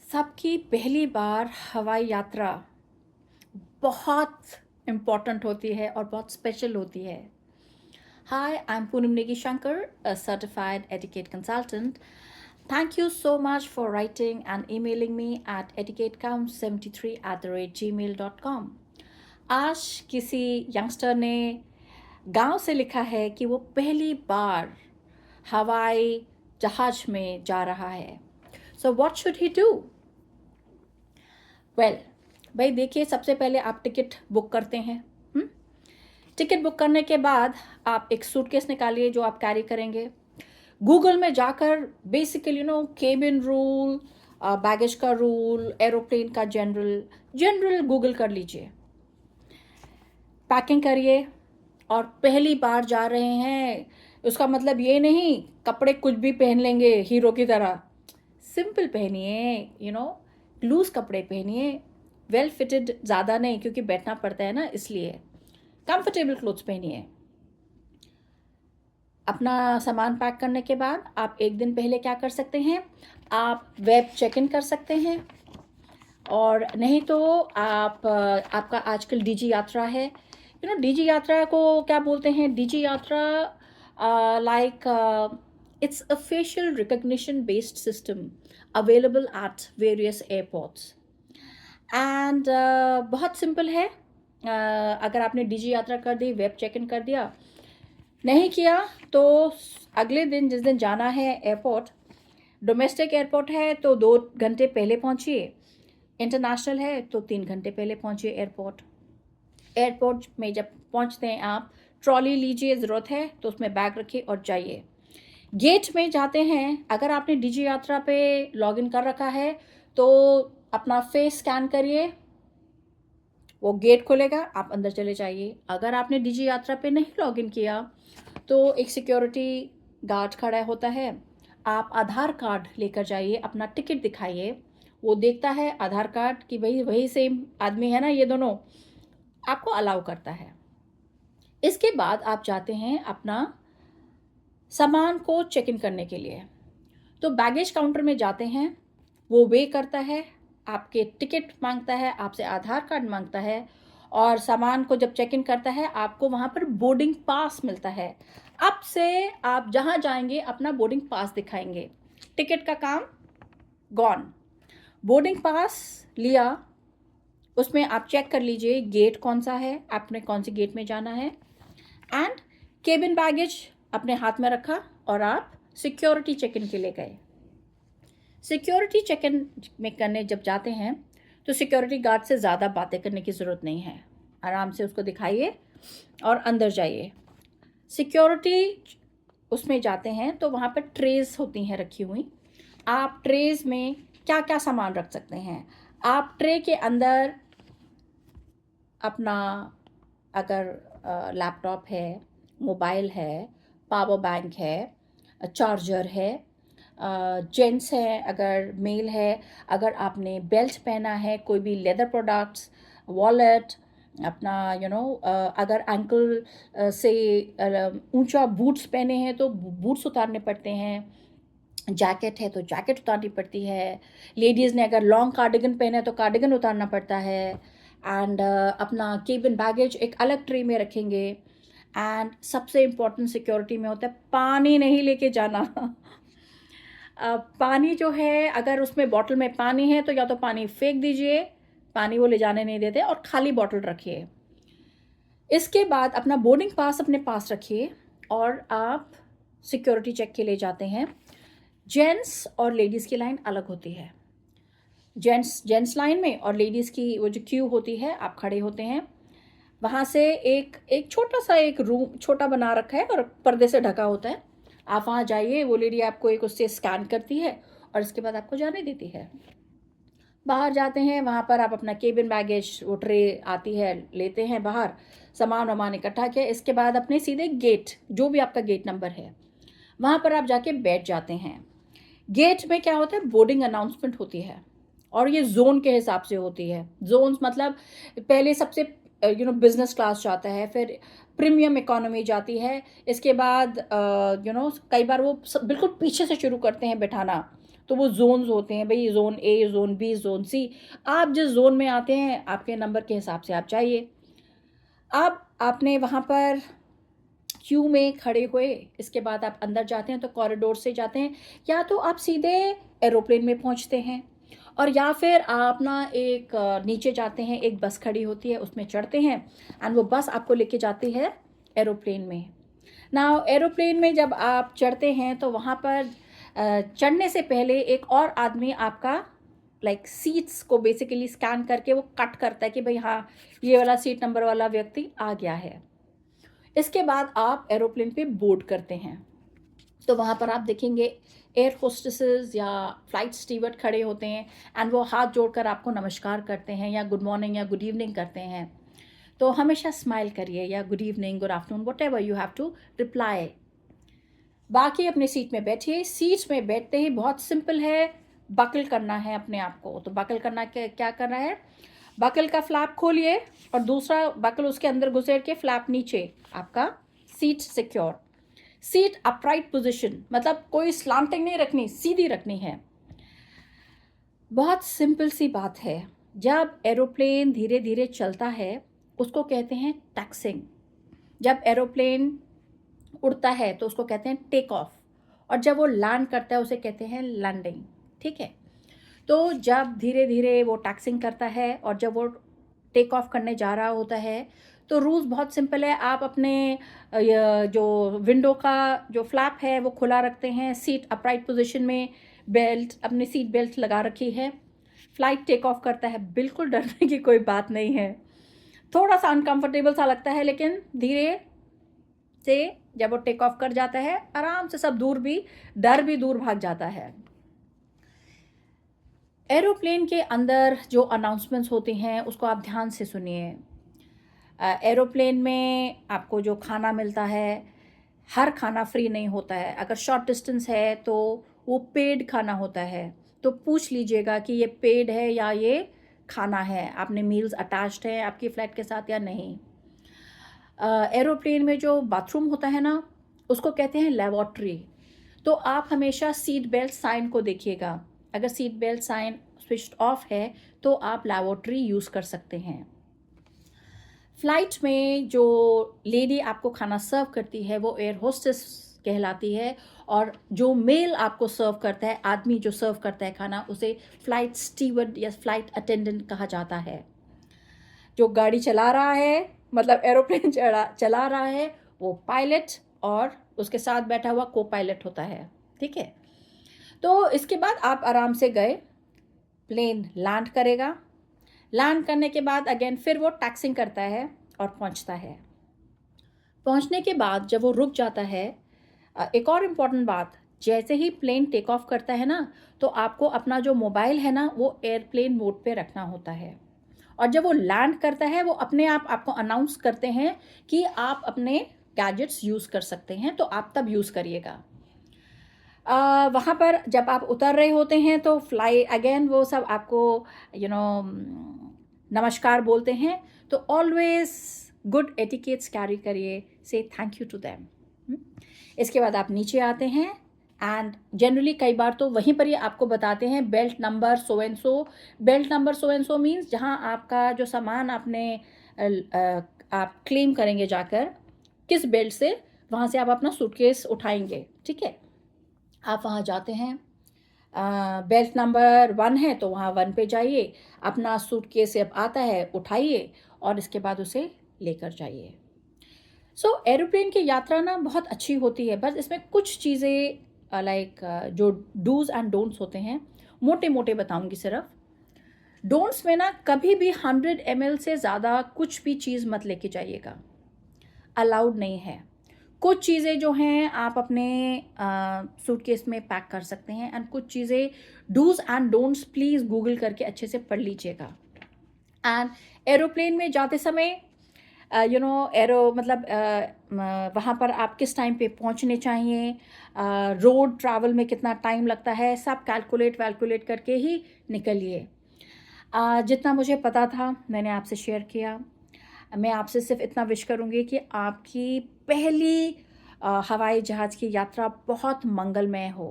सबकी पहली बार हवाई यात्रा बहुत इम्पॉर्टेंट होती है और बहुत स्पेशल होती है। Hi, I'm Poonam Negi Shankar, a certified etiquette consultant. Thank you so much for writing and emailing me at etiquettecount73@gmail.com. आज किसी यंगस्टर ने गांव से लिखा है कि वो पहली बार हवाई जहाज में जा रहा है। So what should he do? Well, भाई देखिए, सबसे पहले आप टिकट बुक करते हैं। टिकट बुक करने के बाद आप एक सूटकेस निकालिए जो आप कैरी करेंगे। गूगल में जाकर बेसिकली केबिन रूल, बैगेज का रूल, एरोप्लेन का जनरल गूगल कर लीजिए। पैकिंग करिए और पहली बार जा रहे हैं उसका मतलब ये नहीं कपड़े कुछ भी पहन लेंगे हीरो की तरह। सिंपल पहनिए, लूज कपड़े पहनिए, वेल फिटेड ज़्यादा नहीं, क्योंकि बैठना पड़ता है ना, इसलिए कंफर्टेबल क्लोथ्स पहनिए। अपना सामान पैक करने के बाद आप एक दिन पहले क्या कर सकते हैं, आप वेब चेक इन कर सकते हैं, और नहीं तो आप आपका आजकल डीजी यात्रा है। डीजी यात्रा को क्या बोलते हैं, डीजी यात्रा like it's a facial recognition based system available at various airports and बहुत सिंपल है। अगर आपने डीजी यात्रा कर दी, वेब चेक इन कर दिया, नहीं किया तो अगले दिन जिस दिन जाना है एयरपोर्ट, डोमेस्टिक एयरपोर्ट है तो 2 घंटे पहले पहुंचिए, इंटरनेशनल है तो 3 घंटे पहले पहुंचिए एयरपोर्ट में जब पहुंचते हैं आप ट्रॉली लीजिए, ज़रूरत है तो उसमें बैग रखिए और जाइए। गेट में जाते हैं, अगर आपने डीजी यात्रा पे लॉगिन कर रखा है तो अपना फेस स्कैन करिए, वो गेट खोलेगा, आप अंदर चले जाइए। अगर आपने डीजी यात्रा पे नहीं लॉगिन किया तो एक सिक्योरिटी गार्ड खड़ा होता है, आप आधार कार्ड लेकर जाइए, अपना टिकट दिखाइए, वो देखता है आधार कार्ड कि भाई वही सेम आदमी है ना, ये दोनों, आपको अलाउ करता है। इसके बाद आप जाते हैं अपना सामान को चेक इन करने के लिए, तो बैगेज काउंटर में जाते हैं, वो वे करता है, आपके टिकट मांगता है, आपसे आधार कार्ड मांगता है, और सामान को जब चेक इन करता है आपको वहाँ पर बोर्डिंग पास मिलता है। अब से आप जहाँ जाएंगे अपना बोर्डिंग पास दिखाएंगे, टिकट का काम गॉन। बोर्डिंग पास लिया, उसमें आप चेक कर लीजिए गेट कौन सा है, आपने कौन सी गेट में जाना है, एंड केबिन बैगेज अपने हाथ में रखा और आप सिक्योरिटी चेक इन के लिए गए। सिक्योरिटी चेक इन में करने जब जाते हैं तो सिक्योरिटी गार्ड से ज़्यादा बातें करने की ज़रूरत नहीं है, आराम से उसको दिखाइए और अंदर जाइए। सिक्योरिटी उसमें जाते हैं तो वहाँ पर ट्रेज होती हैं रखी हुई, आप ट्रेज में क्या क्या सामान रख सकते हैं। आप ट्रे के अंदर अपना, अगर लैपटॉप है, मोबाइल है, पावर बैंक है, चार्जर है, जेंट्स है, अगर मेल है, अगर आपने बेल्ट पहना है, कोई भी लेदर प्रोडक्ट्स, वॉलेट, अपना अगर एंकल से ऊंचा बूट्स पहने हैं तो बूट्स उतारने पड़ते हैं, जैकेट है तो जैकेट उतारनी पड़ती है, लेडीज़ ने अगर लॉन्ग कार्डिगन पहना है तो कार्डिगन उतारना पड़ता है, एंड अपना केबिन बैगेज एक अलग ट्रे में रखेंगे। एंड सबसे इम्पोर्टेंट सिक्योरिटी में होता है पानी नहीं लेके जाना। पानी जो है, अगर उसमें बॉटल में पानी है तो या तो पानी फेंक दीजिए, पानी वो ले जाने नहीं देते, और खाली बॉटल रखिए। इसके बाद अपना बोर्डिंग पास अपने पास रखिए और आप सिक्योरिटी चेक के लिए जाते हैं। जेंट्स और लेडीज़ की लाइन अलग होती है, जेंट्स लाइन में और लेडीज़ की वो जो क्यू होती है, आप खड़े होते हैं, वहाँ से एक छोटा सा एक रूम छोटा बना रखा है और पर्दे से ढका होता है, आप वहाँ जाइए, वो लेडी आपको एक उससे स्कैन करती है और इसके बाद आपको जाने देती है। बाहर जाते हैं, वहाँ पर आप अपना केबिन बैगेज, वो ट्रे आती है, लेते हैं बाहर, सामान वामान इकट्ठा किया, इसके बाद अपने सीधे गेट, जो भी आपका गेट नंबर है, वहाँ पर आप जाके बैठ जाते हैं। गेट में क्या होता है, बोर्डिंग अनाउंसमेंट होती है और ये जोन के हिसाब से होती है। जोन्स मतलब पहले सबसे बिजनेस क्लास जाता है, फिर प्रीमियम इकोनॉमी जाती है, इसके बाद कई बार वो बिल्कुल पीछे से शुरू करते हैं बैठाना, तो वो जोन्स होते हैं भाई, ज़ोन ए, ज़ोन बी, ज़ोन सी। आप जिस ज़ोन में आते हैं आपके नंबर के हिसाब से आप जाइए। अब आपने वहाँ पर क्यू में खड़े हुए, इसके बाद आप अंदर जाते हैं तो कॉरिडोर से जाते हैं, या तो आप सीधे एरोप्लेन में पहुँचते हैं, और या फिर आप ना एक नीचे जाते हैं, एक बस खड़ी होती है उसमें चढ़ते हैं, एंड वो बस आपको लेके जाती है एरोप्लेन में। नाउ एरोप्लेन में जब आप चढ़ते हैं तो वहाँ पर चढ़ने से पहले एक और आदमी आपका सीट्स को बेसिकली स्कैन करके वो कट करता है कि भाई हाँ, ये वाला सीट नंबर वाला व्यक्ति आ गया है। इसके बाद आप एरोप्लेन पे बोर्ड करते हैं, तो वहाँ पर आप देखेंगे एयर होस्टेसेस या फ्लाइट स्टीवर्ड खड़े होते हैं, एंड वो हाथ जोड़कर आपको नमस्कार करते हैं या गुड मॉर्निंग या गुड इवनिंग करते हैं। तो हमेशा स्माइल करिए, या good evening, good afternoon, whatever you have to reply. बाकी अपने सीट में बैठिए। सीट्स में बैठते ही बहुत सिंपल है, बकल करना है अपने आप को। तो बकल करना क्या करना है, बकल का फ्लैप खोलिए और दूसरा बकल उसके अंदर घुसेड़ के फ्लैप नीचे, आपका seat secure. Seat upright position, मतलब कोई स्लांटिंग नहीं रखनी, सीधी रखनी है। बहुत सिंपल सी बात है। जब एरोप्लेन धीरे धीरे चलता है उसको कहते हैं टैक्सिंग। जब एरोप्लेन उड़ता है तो उसको कहते हैं टेक ऑफ, और जब वो लैंड करता है उसे कहते हैं लैंडिंग। ठीक है, तो जब धीरे धीरे वो टैक्सिंग करता है और जब वो टेक ऑफ करने जा रहा होता है तो रूल्स बहुत सिंपल है। आप अपने जो विंडो का जो फ्लैप है वो खुला रखते हैं, सीट अपराइट पोजीशन में, बेल्ट, अपनी सीट बेल्ट लगा रखी है। फ्लाइट टेक ऑफ करता है, बिल्कुल डरने की कोई बात नहीं है। थोड़ा सा अनकंफर्टेबल सा लगता है, लेकिन धीरे से जब वो टेक ऑफ कर जाता है आराम से सब डर भी दूर भाग जाता है। एरोप्लेन के अंदर जो अनाउंसमेंट्स होते हैं उसको आप ध्यान से सुनिए। एरोप्लेन में आपको जो खाना मिलता है, हर खाना फ्री नहीं होता है। अगर शॉर्ट डिस्टेंस है तो वो पेड खाना होता है, तो पूछ लीजिएगा कि ये पेड है या ये खाना है, आपने मील्स अटैच्ड है आपकी फ़्लाइट के साथ या नहीं। एरोप्लेन में जो बाथरूम होता है ना उसको कहते हैं लेबॉर्ट्री। तो आप हमेशा सीट बेल्ट साइन को देखिएगा। अगर seat belt sign switch off है तो आप लेबॉर्ट्री यूज़ कर सकते हैं। फ़्लाइट में जो लेडी आपको खाना सर्व करती है वो एयर होस्टेस कहलाती है, और जो मेल आपको सर्व करता है, आदमी जो सर्व करता है खाना, उसे फ़्लाइट स्टीवर्ड या फ़्लाइट अटेंडेंट कहा जाता है। जो गाड़ी चला रहा है, मतलब एरोप्लेन चला रहा है, वो पायलट और उसके साथ बैठा हुआ को पायलट होता है। ठीक है, तो इसके बाद आप आराम से गए, प्लेन लैंड करेगा। लैंड करने के बाद अगेन फिर वो टैक्सिंग करता है और पहुंचता है। पहुंचने के बाद जब वो रुक जाता है, एक और इम्पॉर्टेंट बात, जैसे ही प्लेन टेक ऑफ करता है ना, तो आपको अपना जो मोबाइल है ना वो एयरप्लेन मोड पे रखना होता है, और जब वो लैंड करता है वो अपने आप आपको अनाउंस करते हैं कि आप अपने गैजेट्स यूज़ कर सकते हैं, तो आप तब यूज़ करिएगा। वहाँ पर जब आप उतर रहे होते हैं तो फ्लाई अगेन वो सब आपको नमस्कार बोलते हैं, तो ऑलवेज गुड एटिकेट्स कैरी करिए, से थैंक यू टू देम। इसके बाद आप नीचे आते हैं, एंड जनरली कई बार तो वहीं पर ही आपको बताते हैं belt number so and so. Belt number so and so means जहाँ आपका जो सामान आपने आप क्लेम करेंगे जाकर किस बेल्ट से, वहाँ से आप अपना सूटकेस उठाएंगे। ठीक है, आप वहाँ जाते हैं, बेल्ट नंबर 1 है तो वहाँ 1 पे जाइए, अपना सूटकेस जब आता है उठाइए और इसके बाद उसे लेकर जाइए। सो एरोप्लेन की यात्रा ना बहुत अच्छी होती है, बस इसमें कुछ चीज़ें जो डूज एंड डोंट्स होते हैं मोटे मोटे बताऊंगी सिर्फ। डोंट्स में ना कभी भी 100 ml से ज़्यादा कुछ भी चीज़ मत लेके जाइएगा, अलाउड नहीं है। कुछ चीज़ें जो हैं आप अपने सूटकेस में पैक कर सकते हैं, एंड कुछ चीज़ें dos and don'ts please Google करके अच्छे से पढ़ लीजिएगा। एंड एरोप्लेन में जाते समय वहाँ पर आप किस टाइम पे पहुँचने चाहिए, रोड ट्रैवल में कितना टाइम लगता है, सब कैलकुलेट करके ही निकलिए। जितना मुझे पता था मैंने आपसे शेयर किया। मैं आपसे सिर्फ इतना विश करूँगी कि आपकी पहली हवाई जहाज़ की यात्रा बहुत मंगलमय हो।